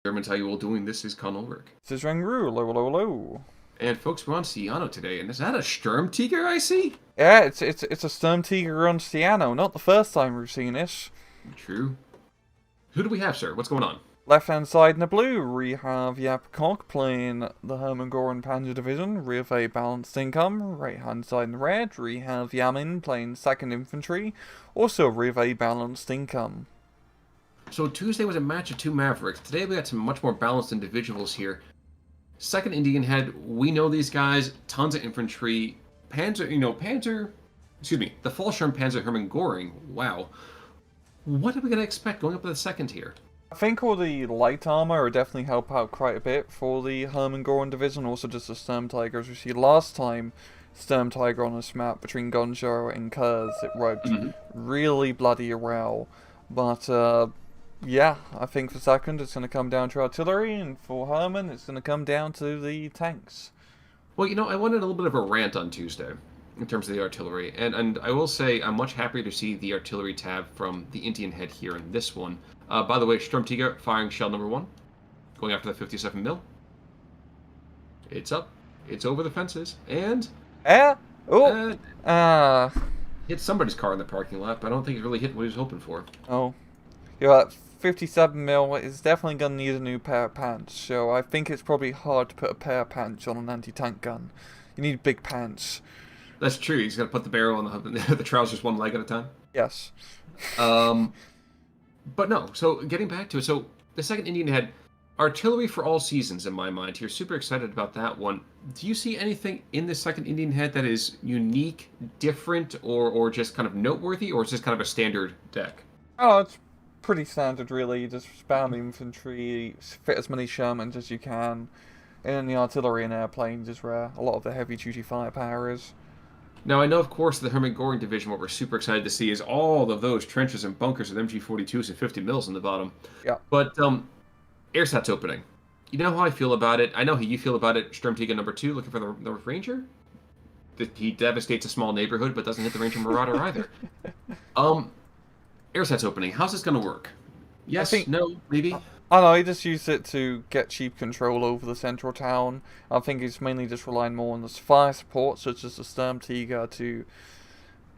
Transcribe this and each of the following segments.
Germans, how you all doing? This is Con Ulrich. This is Rangru, hello, hello, hello. And folks, we're on Ciano today, and is that a Sturm Tiger I see? Yeah, it's a Sturm Tiger on Ciano, not the first time we've seen it. True. Who do we have, sir? What's going on? Left hand side in the blue, we have Yepcock playing the Hermann Panzer Division with a balanced income. Right hand side in the red, we have Yamin playing 2nd Infantry, also with a balanced income. So Tuesday was a match of two Mavericks. Today we got some much more balanced individuals here. 2nd Indian Head, we know these guys, tons of infantry. The Fallschirm Panzer Hermann Göring, wow. What are we going to expect going up to the second here? I think all the light armor will definitely help out quite a bit for the Hermann Division, also just the Sturm Tigers. We see last time Sturm Tiger on this map between Gonjo and Kurz, it worked really bloody well. But yeah, I think for second it's going to come down to artillery, and for Hermann it's going to come down to the tanks. Well, I wanted a little bit of a rant on Tuesday in terms of the artillery, and I will say I'm much happier to see the artillery tab from the Indian Head here in this one. By the way, Sturmtiger firing shell number 1, going after the 57 mil. It's up, it's over the fences, and hit somebody's car in the parking lot, but I don't think it really hit what he was hoping for. Oh, yeah, 57 mil is definitely going to need a new pair of pants, so I think it's probably hard to put a pair of pants on an anti-tank gun. You need big pants. That's true. He's got to put the barrel on the trousers one leg at a time. Yes. But no, so getting back to it, so the 2nd Indian Head, artillery for all seasons in my mind here. Super excited about that one. Do you see anything in the 2nd Indian Head that is unique, different, or just kind of noteworthy, or is this kind of a standard deck? Oh, it's pretty standard really. Just spam infantry, fit as many Shermans as you can, and the artillery and airplanes is where a lot of the heavy duty firepower is. Now, I know, of course, the Hermann Göring division, what we're super excited to see is all of those trenches and bunkers with MG42s and 50 mils in the bottom. Yeah. But, Airsat's opening. You know how I feel about it. I know how you feel about it. Sturmtiger number 2, looking for the Ranger. He devastates a small neighborhood, but doesn't hit the Ranger Marauder either. Airsat's opening. How's this going to work? Yes, no, maybe? I don't know, he just used it to get cheap control over the central town. I think he's mainly just relying more on the fire support, such as the Sturm Tiger, to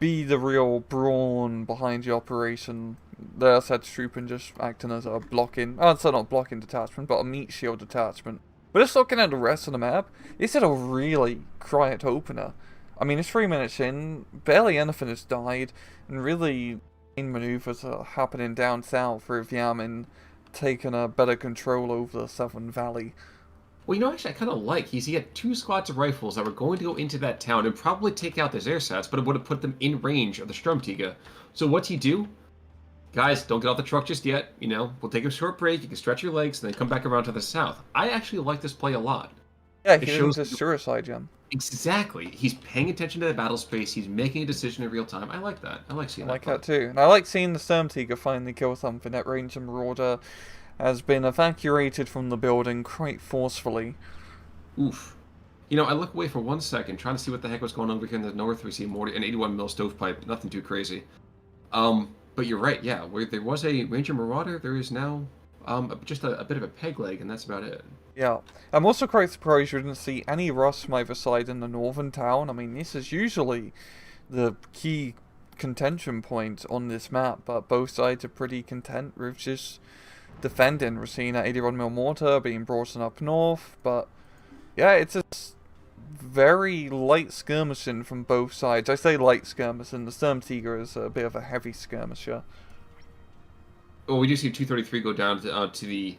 be the real brawn behind the operation. The Airsat's trooping just acting as a blocking, so not blocking detachment, but a meat shield detachment. But just looking at the rest of the map, it's a really quiet opener. I mean, it's 3 minutes in, barely anything has died, and really main maneuvers are happening down south with Yamin taking a better control over the Southern Valley. Well, actually, I kind of like he had 2 squads of rifles that were going to go into that town and probably take out those airsats, but it would have put them in range of the Sturmtiger. So what's he do? Guys, don't get off the truck just yet. We'll take a short break. You can stretch your legs and then come back around to the south. I actually like this play a lot. Yeah, he shows a suicide jump. Exactly. He's paying attention to the battle space. He's making a decision in real time. I like that. I like seeing that. I like that too. And I like seeing the Sturm Tiger finally kill something. That Ranger Marauder has been evacuated from the building quite forcefully. Oof. I look away for 1 second, trying to see what the heck was going on over here in the north. We see an 81 mil stovepipe. Nothing too crazy. But you're right. Yeah, where there was a Ranger Marauder, there is now just a bit of a peg leg, and that's about it. Yeah. I'm also quite surprised you didn't see any Russ from either side in the northern town. I mean, this is usually the key contention point on this map, but both sides are pretty content with just defending. We're seeing that 81mm mortar being brought in up north, but yeah, it's just very light skirmishing from both sides. I say light skirmishing, the Sturm Tiger is a bit of a heavy skirmisher. Well, we do see 233 go down to the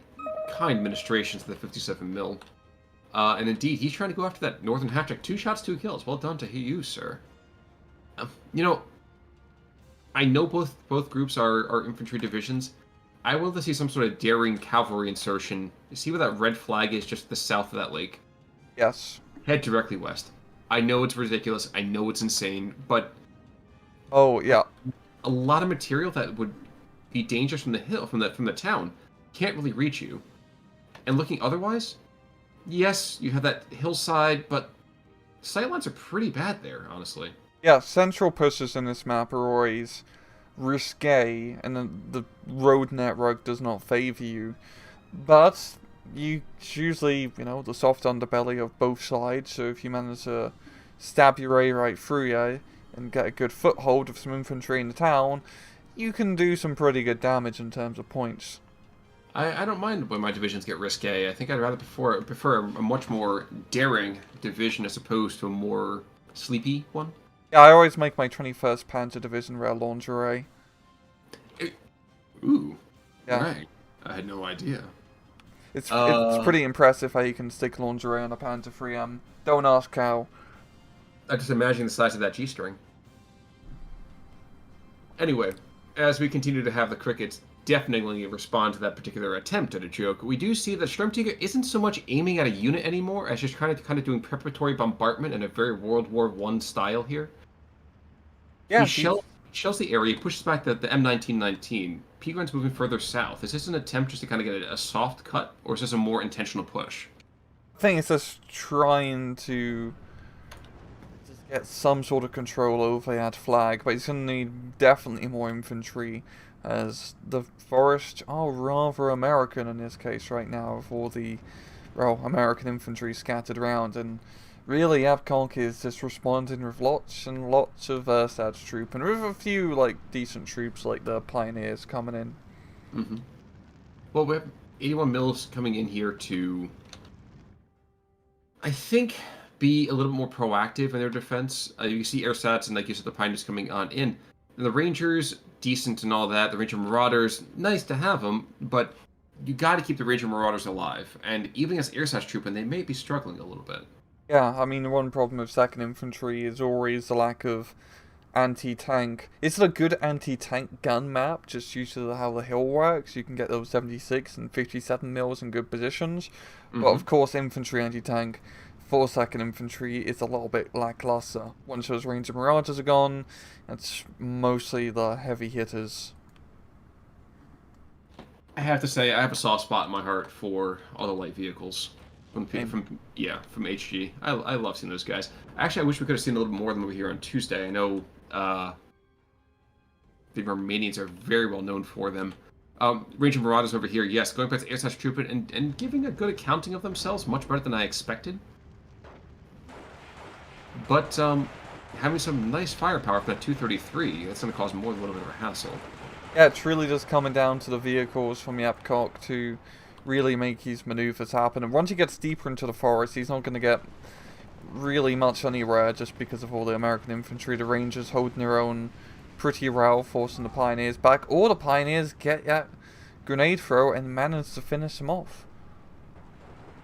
kind administrations of the 57 mil. And indeed, he's trying to go after that northern half-track. 2 shots, 2 kills. Well done to you, sir. I know both groups are infantry divisions. I will to see some sort of daring cavalry insertion. You see where that red flag is just to the south of that lake? Yes. Head directly west. I know it's ridiculous. I know it's insane. But oh, yeah. A lot of material that would be dangerous from the hill, from the town, can't really reach you. And looking otherwise, yes, you have that hillside, but sightlines are pretty bad there, honestly. Yeah, central pushes in this map are always risque, and the road network does not favor you. But it's usually, the soft underbelly of both sides, so if you manage to stab your way right through you and get a good foothold of some infantry in the town, you can do some pretty good damage in terms of points. I don't mind when my divisions get risque. I think I'd rather prefer a much more daring division as opposed to a more sleepy one. Yeah, I always make my 21st Panzer Division wear lingerie. Ooh, Yeah. right. I had no idea. It's pretty impressive how you can stick lingerie on a Panzer 3M. Don't ask how. I just imagine the size of that G-string. Anyway, as we continue to have the crickets definitely respond to that particular attempt at a joke, we do see that Sturmtiger isn't so much aiming at a unit anymore as just kind of doing preparatory bombardment in a very World War I style here. Yeah, he shells the area, he pushes back the M1919. Peagrin's moving further south. Is this an attempt just to kind of get a soft cut, or is this a more intentional push? I think it's just trying to just get some sort of control over that flag, but he's going to need definitely more infantry, as the forests are rather American in this case right now, with all the, American infantry scattered around, and really Yepcock is just responding with lots and lots of Versat's troop, and with a few, decent troops like the Pioneers coming in. Mm-hmm. Well, we have 81 mils coming in here to, I think, be a little more proactive in their defense. You see airsats and, like you said, the Pioneers coming on in. And the Rangers, decent and all that. The Ranger Marauders, nice to have them, but you got to keep the Ranger Marauders alive. And even as airsats troop, and they may be struggling a little bit. Yeah, I mean, the one problem with 2nd Infantry is always the lack of anti-tank. It's a good anti-tank gun map, just due to how the hill works. You can get those 76 and 57 mils in good positions. Mm-hmm. But of course, infantry anti-tank for 2nd Infantry is a little bit lackluster. Once those Ranger Marauders are gone, it's mostly the heavy hitters. I have to say, I have a soft spot in my heart for all the light vehicles. From HG. I love seeing those guys. Actually, I wish we could have seen a little bit more of them over here on Tuesday. I know the Romanians are very well known for them. Ranger Marauders over here, yes, going back to airsats trooping and giving a good accounting of themselves, much better than I expected. But having some nice firepower for that 233, that's going to cause more than a little bit of a hassle. Yeah, it's really just coming down to the vehicles from Yepcock to really make his maneuvers happen. And once he gets deeper into the forest, he's not going to get really much anywhere just because of all the American infantry. The Rangers holding their own pretty well, forcing the Pioneers back. Or the Pioneers get that grenade throw and manage to finish them off.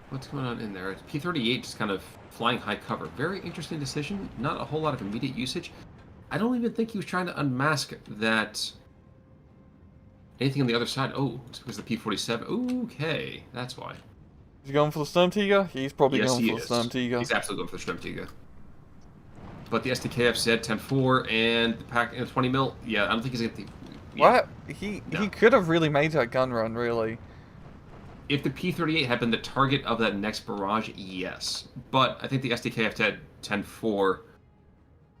What's going on in there? P-38 just kind of flying high cover. Very interesting decision. Not a whole lot of immediate usage. I don't even think he was trying to unmask that... anything on the other side? Oh, it's because the P-47. Okay, that's why. Is he going for the Sturmtiger? He's probably yes, going he for is. the Sturmtiger. He's absolutely going for the Sturmtiger. But the SDKF said 10-4 and the pack in 20 mil. Yeah, I don't think he's going to... Yeah. What? He could have really made that gun run, really. If the P-38 had been the target of that next barrage, yes. But I think the SDKF said 10-4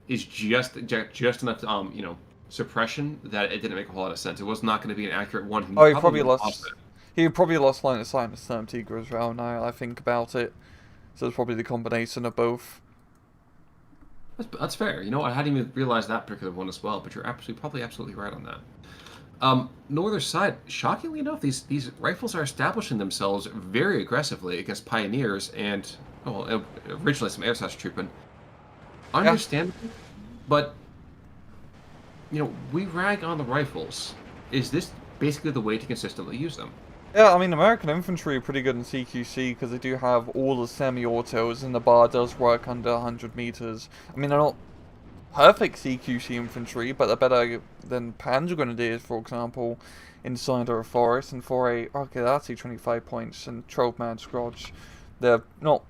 is just enough, suppression that it didn't make a whole lot of sense. It was not going to be an accurate one. Oh, he probably lost line of sight with Sturmtiger as well, now I think about it. So it's probably the combination of both. That's fair. I hadn't even realized that particular one as well, but you're probably absolutely right on that. Northern side, shockingly enough, these rifles are establishing themselves very aggressively against Pioneers and, originally some airsats trooping. Understandable, yeah. But we rag on the rifles. Is this basically the way to consistently use them? Yeah, I mean, American infantry are pretty good in CQC because they do have all the semi-autos and the bar does work under 100 meters. I mean, they're not perfect CQC infantry, but they're better than Panzer Grenadiers, for example, inside a forest. And for that's 25 points and 12-man squads, they're not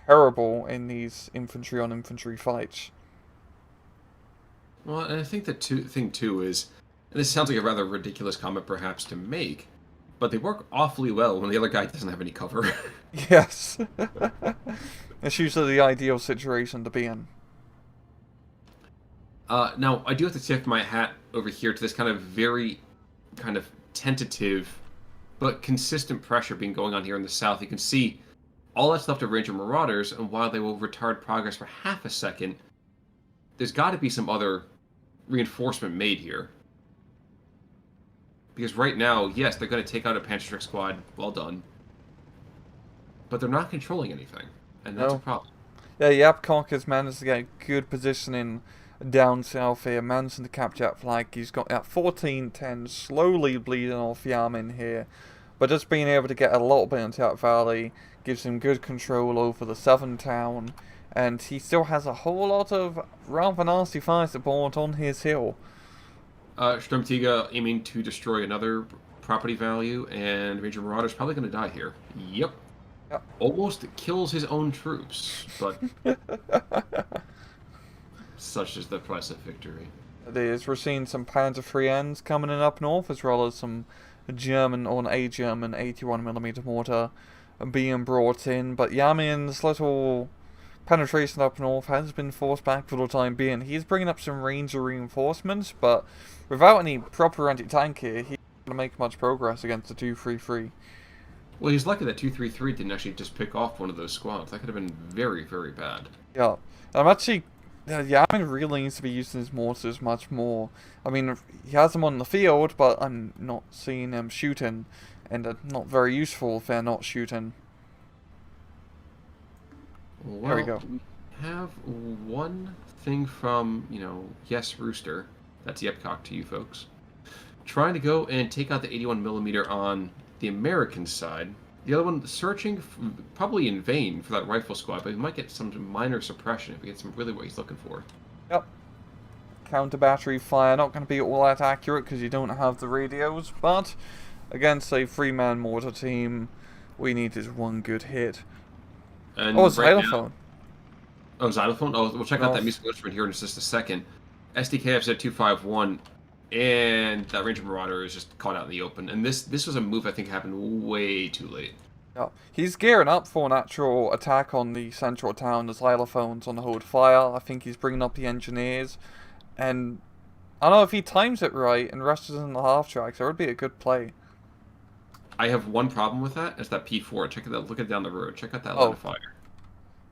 terrible in these infantry-on-infantry fights. Well, and I think the thing too is, and this sounds like a rather ridiculous comment perhaps to make, but they work awfully well when the other guy doesn't have any cover. Yes. It's usually the ideal situation to be in. Now, I do have to tip my hat over here to this kind of very tentative but consistent pressure being going on here in the south. You can see all that's left of Ranger Marauders, and while they will retard progress for half a second, there's got to be some other reinforcement made here. Because right now, yes, they're going to take out a Panzerstrike squad. Well done. But they're not controlling anything, and that's a problem. Yeah, Yepcock has managed to get good positioning down south here, managing to capture that flag. He's got that 14-10 slowly bleeding off Yamin here, but just being able to get a little bit into that valley gives him good control over the southern town, and he still has a whole lot of rather nasty fire support on his hill. Sturm aiming to destroy another property value, and Ranger Marauder's probably going to die here. Yep. Almost kills his own troops, but such is the price of victory. It is. We're seeing some Panzer III's coming in up north, as well as some German, or a German 81mm mortar being brought in, but Yamin's little penetration up north has been forced back for the time being. He's bringing up some Ranger reinforcements, but without any proper anti-tank here, he's not going to make much progress against the 233. Well, he's lucky that 233 didn't actually just pick off one of those squads. That could have been very, very bad. Yeah. I'm actually... Yamin really needs to be using his mortars much more. I mean, he has them on the field, but I'm not seeing them shooting. And they're not very useful if they're not shooting. Well, there we go. We have one thing from, Yes Rooster. That's Yepcock to you folks. Trying to go and take out the 81mm on the American side. The other one searching, probably in vain, for that rifle squad, but he might get some minor suppression if he gets really what he's looking for. Yep. Counter battery fire, not going to be all that accurate because you don't have the radios, but against a 3-man mortar team, we need this one good hit. And xylophone. Xylophone? Oh, we'll check out that musical instrument here in just a second. SDKF said 251. And that Ranger Marauder is just caught out in the open. And this was a move I think happened way too late. Yeah. He's gearing up for an actual attack on the central town. The xylophones on the hold fire. I think he's bringing up the engineers. And I don't know if he times it right and rushes in the half tracks. That would be a good play. I have one problem with that. It's that P4. Check it out. Look at it down the road. Check out that line of fire.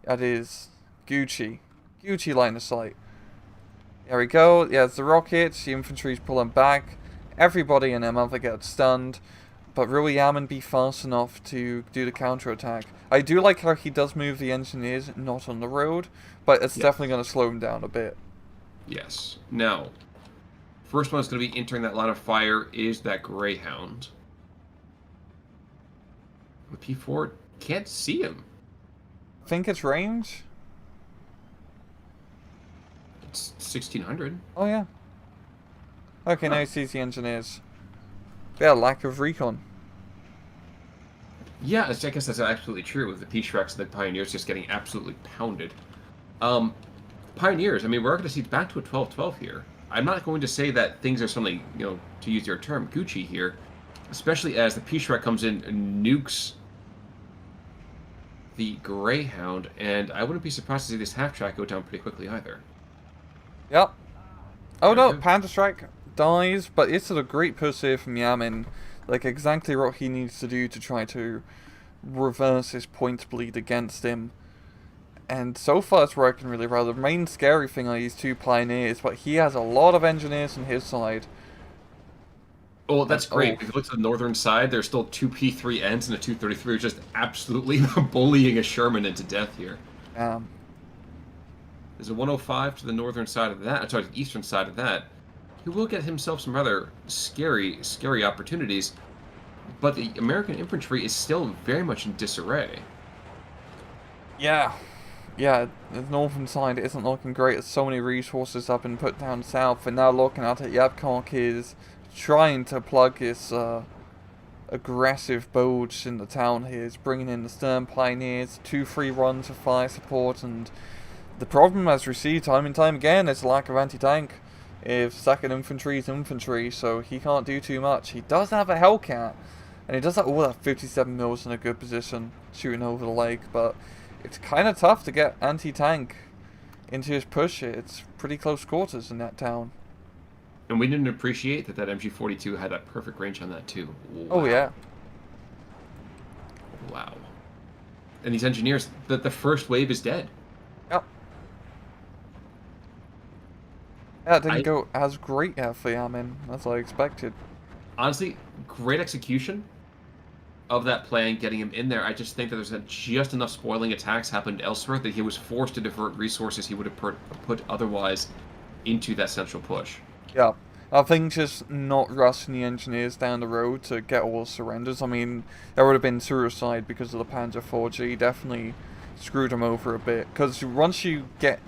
That is Gucci. Gucci line of sight. There we go. Yeah, it's the rockets. The infantry's pulling back. Everybody in them either gets stunned. But will Yamin be fast enough to do the counterattack? I do like how he does move the engineers not on the road, but it's definitely going to slow him down a bit. Yes. Now, first one that's going to be entering that line of fire is that Greyhound. The P4 can't see him. I think it's range. It's 1600. Oh, yeah. Okay, now he sees the engineers. Yeah, lack of recon. Yeah, I guess that's absolutely true with the P-Shreks and the Pioneers just getting absolutely pounded. Pioneers, I mean, we're going to see back to a 12-12 here. I'm not going to say that things are suddenly, to use your term, Gucci here, especially as the P-Shrek comes in and nukes the Greyhound, and I wouldn't be surprised to see this half-track go down pretty quickly either. Yep. Oh no, Panzerstrike dies, but it's a great push here from Yamin. Like, exactly what he needs to do to try to reverse his point bleed against him. And so far it's working really well. The main scary thing are these two Pioneers, but he has a lot of engineers on his side. Oh, that's great. If you look to the northern side, there's still two P3Ns and a 233 just absolutely bullying a Sherman into death here. There's a 105 to the northern side of that. Sorry, the eastern side of that. He will get himself some rather scary opportunities, but the American infantry is still very much in disarray. Yeah, the northern side isn't looking great. There's so many resources have been put down south, and now looking at it, Yepcock is trying to plug his aggressive bulge in the town here. He's bringing in the Sturm Pioneers, 2-3 runs of fire support, and the problem, as we see time and time again, is lack of anti-tank. If 2nd Infantry is infantry, so he can't do too much. He does have a Hellcat, and he does have all that 57 mils in a good position, shooting over the lake, but it's kind of tough to get anti-tank into his push. It's pretty close quarters in that town. And we didn't appreciate that MG42 had that perfect range on that too. Wow. Oh yeah. Wow. And these engineers, the first wave is dead. Yep. Yeah, it didn't I go as great for Yamin as I expected. honestly, great execution of that plan, getting him in there. I just think that there's just enough spoiling attacks happened elsewhere that he was forced to divert resources he would have put otherwise into that central push. Yeah. I think just not rushing the engineers down the road to get all the surrenders. I mean, that would have been suicide because of the Panzer 4G. Definitely screwed them over a bit. Because once that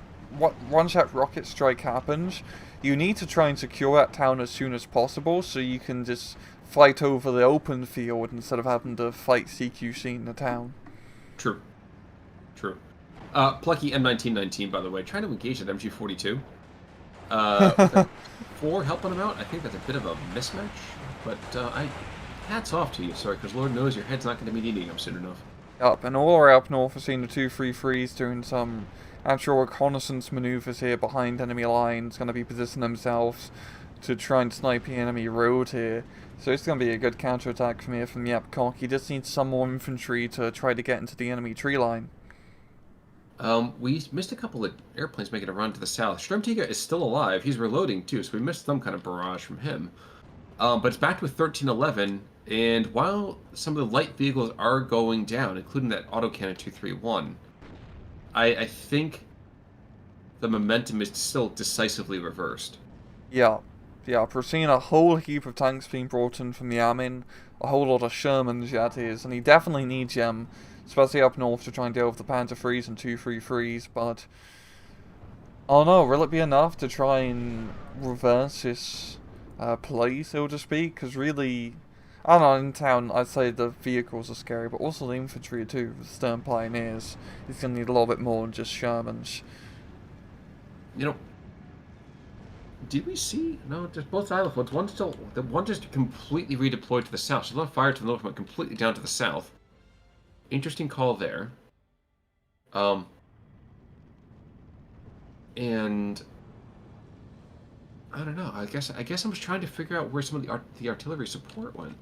rocket strike happens, you need to try and secure that town as soon as possible so you can just fight over the open field instead of having to fight CQC in the town. True. True. Plucky M1919, by the way, trying to engage at MG42. With 4 helping him out, I think that's a bit of a mismatch. But hats off to you, sorry, because Lord knows your head's not going to be needing him soon enough. Up and all the way up north, we're seeing the 233s doing some actual reconnaissance maneuvers here behind enemy lines, going to be positioning themselves to try and snipe the enemy road here. So it's going to be a good counterattack from here from Yepcock. He just needs some more infantry to try to get into the enemy tree line. We missed a couple of airplanes making a run to the south. Sturm is still alive. He's reloading, too, so we missed some kind of barrage from him. But it's back to 1311, and while some of the light vehicles are going down, including that autocannon 231, I think the momentum is still decisively reversed. Yeah. Yeah, we're seeing a whole heap of tanks being brought in from Yamin, a whole lot of Shermans that is, and he definitely needs them, especially up north to try and deal with the Panzer 3s and 233s, but I don't know, will it be enough to try and reverse this play, so to speak? Because really, I don't know, in town I'd say the vehicles are scary, but also the infantry too, the Sturm Pioneers. He's going to need a little bit more than just Shermans. You know, did we see? No, there's both xylophones. One just completely redeployed to the south. So not fired to the north, but completely down to the south. Interesting call there. And I don't know. I guess I'm just trying to figure out where some of the artillery support went.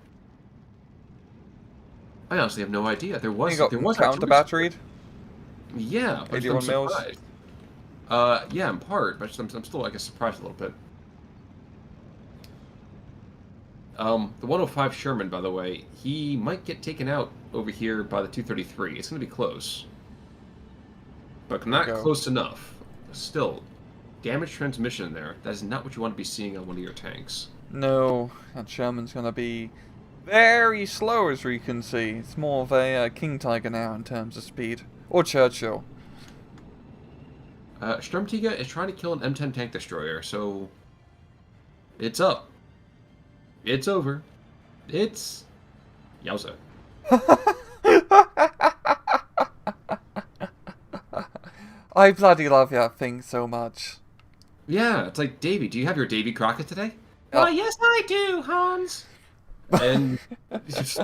I honestly have no idea. There was counter batteried. Yeah, but 81 I'm mils. surprised. Yeah, in part, but I'm still, I guess, surprised a little bit. The 105 Sherman, by the way, he might get taken out over here by the 233. It's going to be close. But not close enough. Still, damaged transmission there. That is not what you want to be seeing on one of your tanks. No, that Sherman's going to be very slow, as we can see. It's more of a King Tiger now in terms of speed. Or Churchill. Sturmtiger is trying to kill an M10 tank destroyer, so it's up. It's over. It's yowza. I bloody love that thing so much. Yeah, it's like, Davy, do you have your Davy Crockett today? Oh, yes, I do, Hans. And just,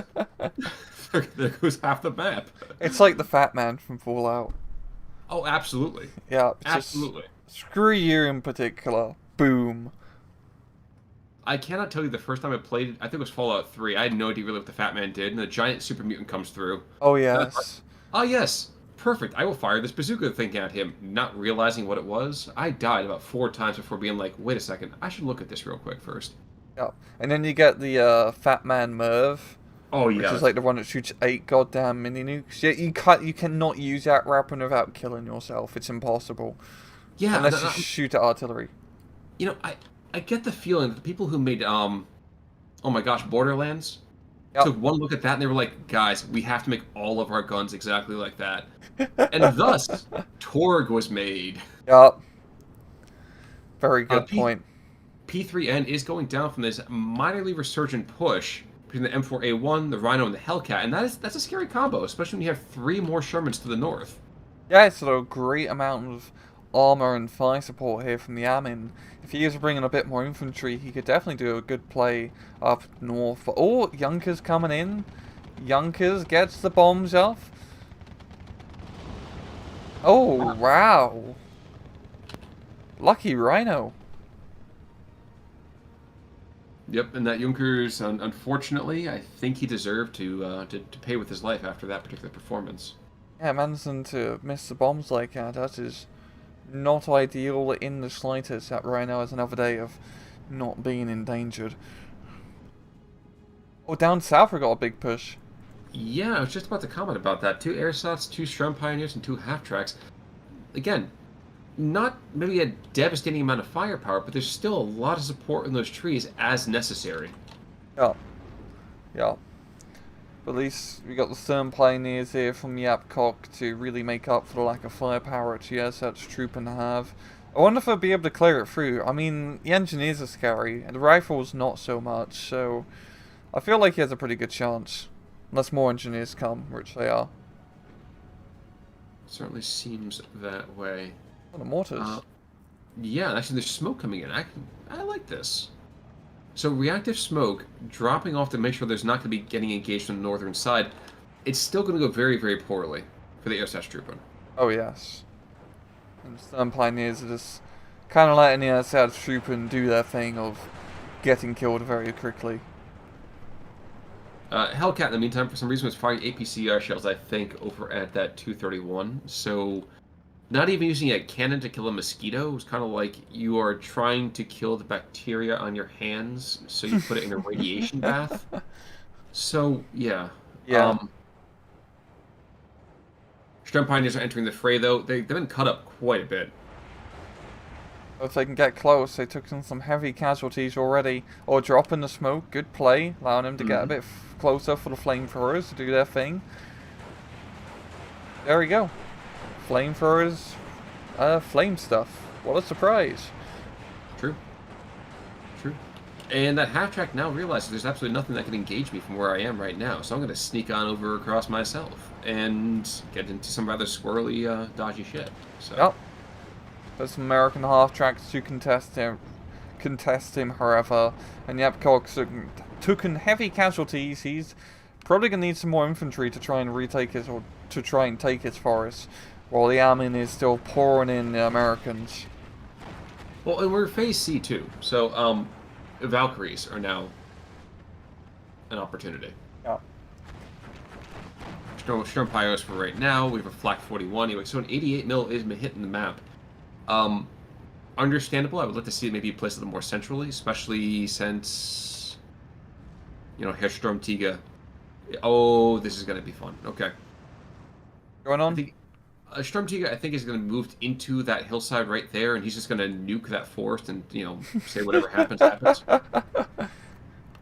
there goes half the map. It's like the Fat Man from Fallout. Oh, absolutely. Yeah, absolutely. Screw you in particular. Boom. I cannot tell you the first time I played it. I think it was Fallout 3. I had no idea really what the Fat Man did, and the giant super mutant comes through. Oh, yes. Oh, yes. Perfect. I will fire this bazooka thing at him, not realizing what it was. I died about 4 times before being like, wait a second, I should look at this real quick first. Yeah. And then you get the Fat Man Merv. Oh, yeah. Which is like the one that shoots 8 goddamn mini nukes. Yeah, you cannot use that weapon without killing yourself. It's impossible. Yeah. Unless you shoot at artillery. You know, I get the feeling that the people who made, oh my gosh, Borderlands, took one look at that and they were like, guys, we have to make all of our guns exactly like that. And thus, Torg was made. Yup. Very good point. P3N is going down from this minorly resurgent push between the M4A1, the Rhino, and the Hellcat, and that's a scary combo, especially when you have 3 more Shermans to the north. Yeah, it's a great amount of armor and fire support here from the Yamin. If he was bringing a bit more infantry, he could definitely do a good play up north. But oh, Junkers coming in. Junkers gets the bombs off. Oh, wow. Lucky Rhino. Yep, and that Junkers, unfortunately, I think he deserved to pay with his life after that particular performance. Yeah, managing to miss the bombs like that is not ideal in the slightest. That right now is another day of not being endangered. Oh, down south we got a big push. Yeah, I was just about to comment about that. 2 Airsats, 2 Sturm Pioneers, and 2 half-tracks. Again, not maybe a devastating amount of firepower, but there's still a lot of support in those trees as necessary. Yeah, yeah. But at least we got the Sturm Pioneers here from Yepcock to really make up for the lack of firepower at that's trooping to have. I wonder if they'll be able to clear it through. I mean, the engineers are scary, and the rifles not so much, so I feel like he has a pretty good chance. Unless more engineers come, which they are. Certainly seems that way. Oh, the mortars. Yeah, actually, there's smoke coming in. I like this. So reactive smoke dropping off to make sure there's not going to be getting engaged on the northern side. It's still going to go very, very poorly for the SS trooping. Oh, yes. And Sturm Pioneers are just kind of letting the SS trooping do their thing of getting killed very quickly. Hellcat, in the meantime, for some reason, was firing APCR shells, I think, over at that 231. So, not even using a cannon to kill a mosquito. It was kind of like you are trying to kill the bacteria on your hands, so you put it in a radiation bath. So, yeah. Yeah. Sturm Pioneers are entering the fray, though. They've been cut up quite a bit. If they can get close, they took some heavy casualties already. Or drop in the smoke, good play, allowing them to get a bit closer for the flamethrowers to do their thing. There we go. Flamethrowers, flame stuff. What a surprise. True. True. And that half-track now realizes there's absolutely nothing that can engage me from where I am right now, so I'm going to sneak on over across myself and get into some rather squirrely, dodgy shit. So. Yep. There's some American half-tracks to contest him, however, and Yepcock's taken heavy casualties. He's probably going to need some more infantry to try and retake his, or to try and take his forest, while the Yamin is still pouring in the Americans. Well, and we're phase C too, so Valkyries are now an opportunity. Yeah. Sturm Pyros for right now. We have a Flak 41 anyway, so an 88 mil is hitting the map. Understandable. I would like to see it maybe placed a little more centrally, especially since, you know, Herr Sturmtiger. Oh, this is going to be fun. Okay. Going on? I think, Sturmtiger, I think, is going to move into that hillside right there, and he's just going to nuke that forest and, you know, say whatever happens, happens.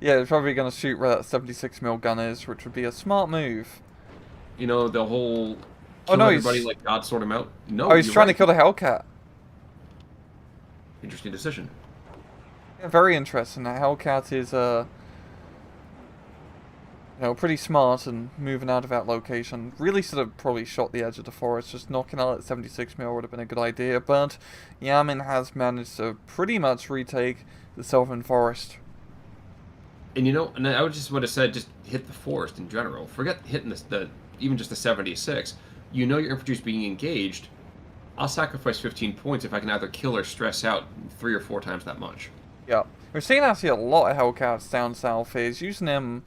Yeah, he's probably going to shoot where that 76mm gun is, which would be a smart move. You know, the whole... Oh, no, everybody, like, God sort him out. No, oh, he's trying to kill the Hellcat. Interesting decision. Yeah, very interesting. The Hellcat is, you know, pretty smart and moving out of that location. Really should have probably shot the edge of the forest. Just knocking out at 76mm would have been a good idea. But Yamin has managed to pretty much retake the southern forest. And you know, and I would have said just hit the forest in general. Forget hitting the even just the 76. You know your infantry's being engaged. I'll sacrifice 15 points if I can either kill or stress out 3 or 4 times that much. Yeah. We're seeing actually a lot of Hellcats down south here. He's using them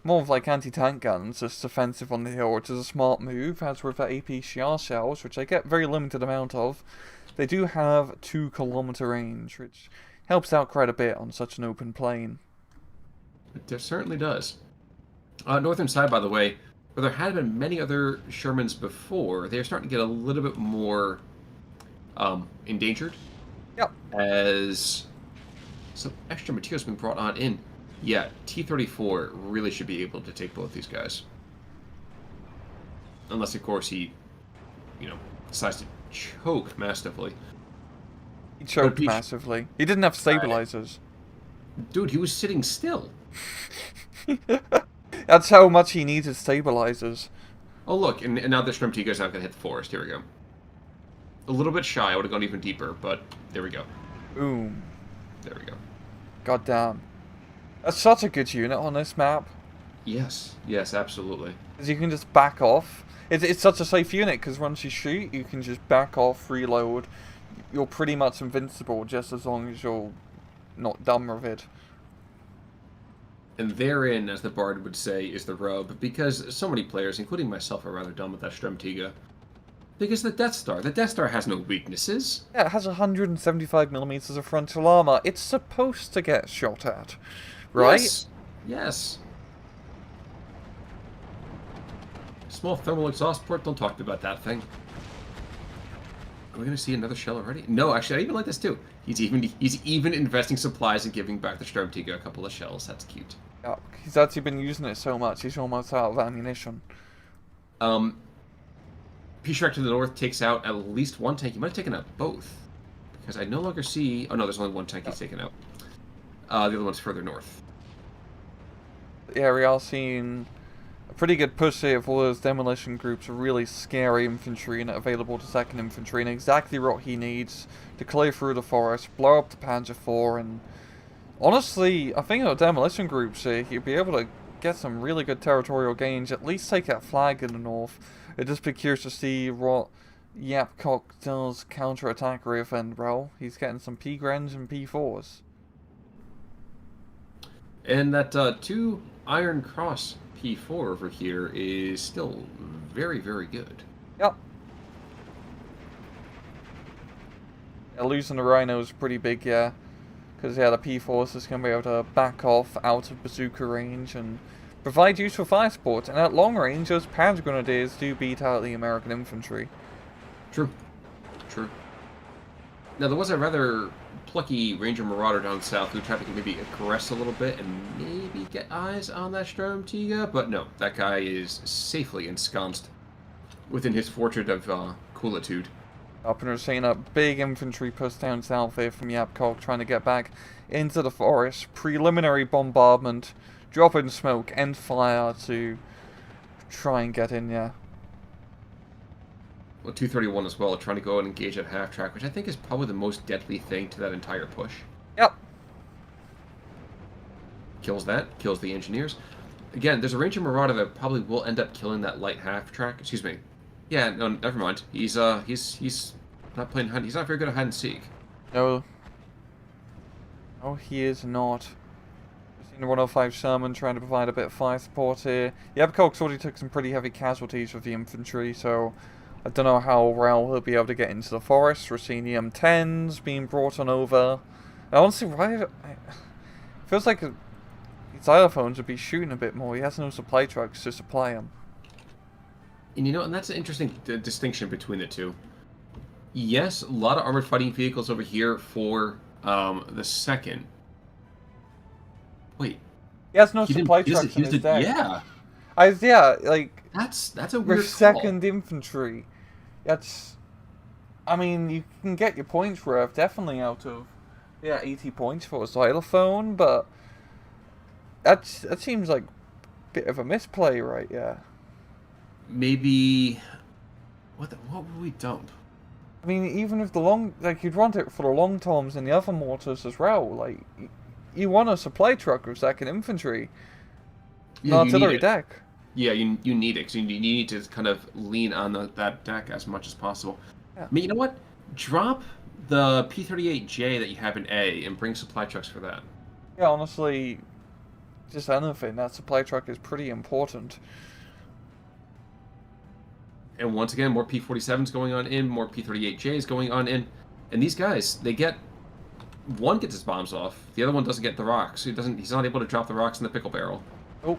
more of like anti-tank guns, just defensive on the hill, which is a smart move, as with the APCR shells, which I get very limited amount of. They do have 2-kilometer range, which helps out quite a bit on such an open plain. It certainly does. Northern side, by the way, where there had been many other Shermans before, they're starting to get a little bit more endangered. Yep. As some extra materials being brought on in. Yeah, T-34 really should be able to take both these guys. Unless, of course, he, you know, decides to choke massively. He choked massively. He didn't have stabilizers. Dude, he was sitting still. That's how much he needed stabilizers. Oh, look, and now the Sturm Tiger's not going to hit the forest. Here we go. A little bit shy. I would have gone even deeper, but there we go. Boom. There we go. God damn. That's such a good unit on this map. Yes. Yes, absolutely. Because you can just back off. It's such a safe unit, because once you shoot, you can just back off, reload. You're pretty much invincible, just as long as you're not dumb with it. And therein, as the Bard would say, is the rub, because so many players, including myself, are rather done with that Sturm. Because the Death Star has no weaknesses. Yeah, it has 175 millimeters of frontal armor. It's supposed to get shot at, right? Yes. Yes. Small thermal exhaust port, don't talk about that thing. Are we going to see another shell already? No, actually, I even like this too. He's even investing supplies and giving back the Sturm a couple of shells. That's cute. Yeah, he's actually been using it so much, he's almost out of ammunition. P-Shrek to the north takes out at least one tank. He might have taken out both. Because I no longer see... Oh, no, there's only one tank he's taken out. The other one's further north. Yeah, we are seeing a pretty good push here of all those demolition groups, really scary infantry and available to 2nd Infantry, and exactly what he needs to clear through the forest, blow up the Panzer IV, and honestly, I think our demolition groups here, he'll be able to get some really good territorial gains, at least take that flag in the north. It'd just be curious to see what Yepcock does counter-attack with, and well, he's getting some P-Grens and P4s. And that 2 Iron Cross P4 over here is still very, very good. Yep. Yeah, losing the Rhino is pretty big, yeah. Because, yeah, the P4s is going to be able to back off out of bazooka range and provide useful fire support. And at long range, those Panzer Grenadiers do beat out the American infantry. True. True. Now, there was a rather plucky Ranger Marauder down south who tried to maybe aggress a little bit and maybe get eyes on that Sturm, but no, that guy is safely ensconced within his fortress of coolitude. Up and we're seeing a big infantry push down south here from Yepcock, trying to get back into the forest. Preliminary bombardment, dropping smoke and fire to try and get in there. Well, 231 as well, trying to go and engage at half track, which I think is probably the most deadly thing to that entire push. Yep. Kills that, kills the engineers. Again, there's a Ranger Marauder that probably will end up killing that light half track. Excuse me. Yeah, no, never mind. He's not playing hide. He's not very good at hide and seek. No. No, he is not. We've seen the 105 Sherman trying to provide a bit of fire support here. Yepcock's already took some pretty heavy casualties with the infantry, so I don't know how well he'll be able to get into the forest. We're seeing the M10s being brought on over. I honestly, why? It feels like his xylophones would be shooting a bit more. He has no supply trucks to supply them. And you know, and that's an interesting distinction between the two. Yes, a lot of armored fighting vehicles over here for the second. Wait. He has no supply trucks in his deck. Yeah. Yeah, like that's a weird call. 2nd Infantry. That's, I mean, you can get your points worth definitely out of 80 points for a xylophone, but that seems like a bit of a misplay, right? Yeah. Maybe what would we dump? I mean, even if the long, like, you'd want it for the long toms and the other mortars as well. Like, you want a supply truck with 2nd Infantry, Yeah, artillery deck. Yeah, you need it. 'Cause you need to kind of lean on that deck as much as possible. Yeah. I mean, you know what? Drop the P-38J that you have in A and bring supply trucks for that. Yeah, honestly, just anything. That supply truck is pretty important. And once again, more P-47s going on in, more P-38Js going on in. And these guys, one gets his bombs off, the other one doesn't get the rocks. He's not able to drop the rocks in the pickle barrel. Oh.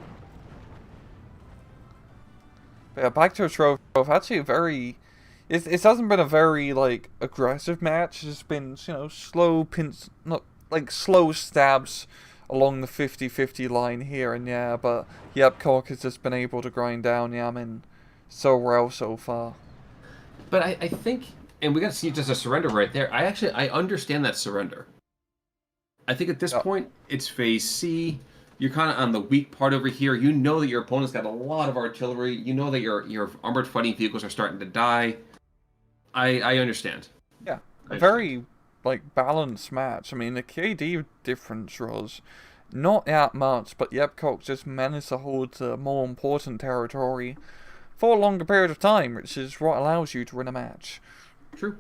But yeah, back to a trophy. Actually, it hasn't been a very, like, aggressive match. It's been, slow pins, not like slow stabs along the 50-50 line here and there. But Yepcock has just been able to grind down Yamin so well so far. But I think, and we got to see just a surrender right there. I understand that surrender. I think at this point, it's phase C. You're kind of on the weak part over here. You know that your opponent's got a lot of artillery. You know that your armored fighting vehicles are starting to die. I understand. Yeah, a very, like, balanced match. I mean, the KD difference was not that much, but Yepcock just managed to hold the more important territory for a longer period of time, which is what allows you to win a match. True.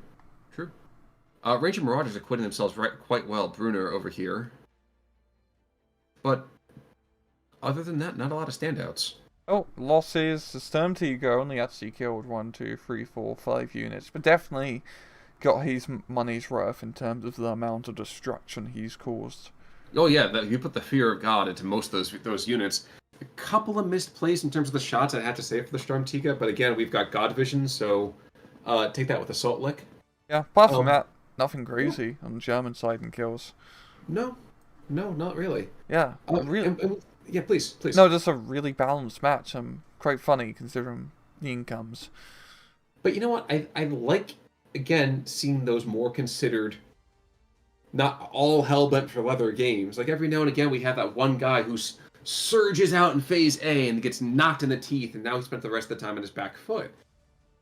Ranger Marauders acquitting themselves quite well. Brunner over here. But other than that, not a lot of standouts. Oh, losses. The Sturm Tiger only actually killed 5 units, but definitely got his money's worth in terms of the amount of destruction he's caused. Oh yeah, you put the fear of God into most of those units. A couple of missed plays in terms of the shots I had to say for the Storm Tiga, but again, we've got God Vision, so take that with a salt lick. Yeah, apart from that, nothing crazy on the German side in kills. No, not really. Yeah, really. Yeah, please. No, just a really balanced match. Quite funny considering the incomes. But you know what? I like, again, seeing those more considered, not all hell-bent for leather games. Like, every now and again, we have that one guy who surges out in Phase A and gets knocked in the teeth, and now he spent the rest of the time on his back foot.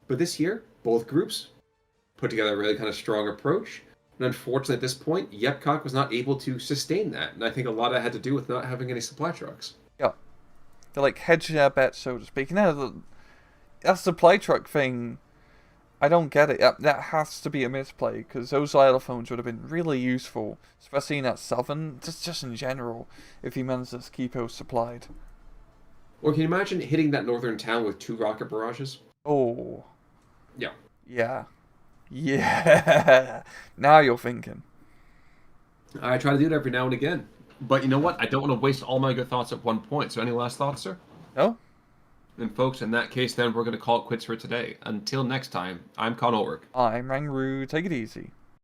But this year, both groups put together a really kind of strong approach. And unfortunately, at this point, Yepcock was not able to sustain that. And I think a lot of that had to do with not having any supply trucks. Yeah. They're like hedging their bets, so to speak. Now, that supply truck thing, I don't get it. That has to be a misplay, because those xylophones would have been really useful, especially in that southern, just in general, if he managed to keep those supplied. Or can you imagine hitting that northern town with 2 rocket barrages? Oh. Yeah. Yeah. Yeah. Now you're thinking. I try to do it every now and again. But you know what? I don't want to waste all my good thoughts at one point. So any last thoughts, sir? No? And folks, in that case, then we're going to call it quits for today. Until next time, I'm Con Ulrich. I'm Rangru. Take it easy.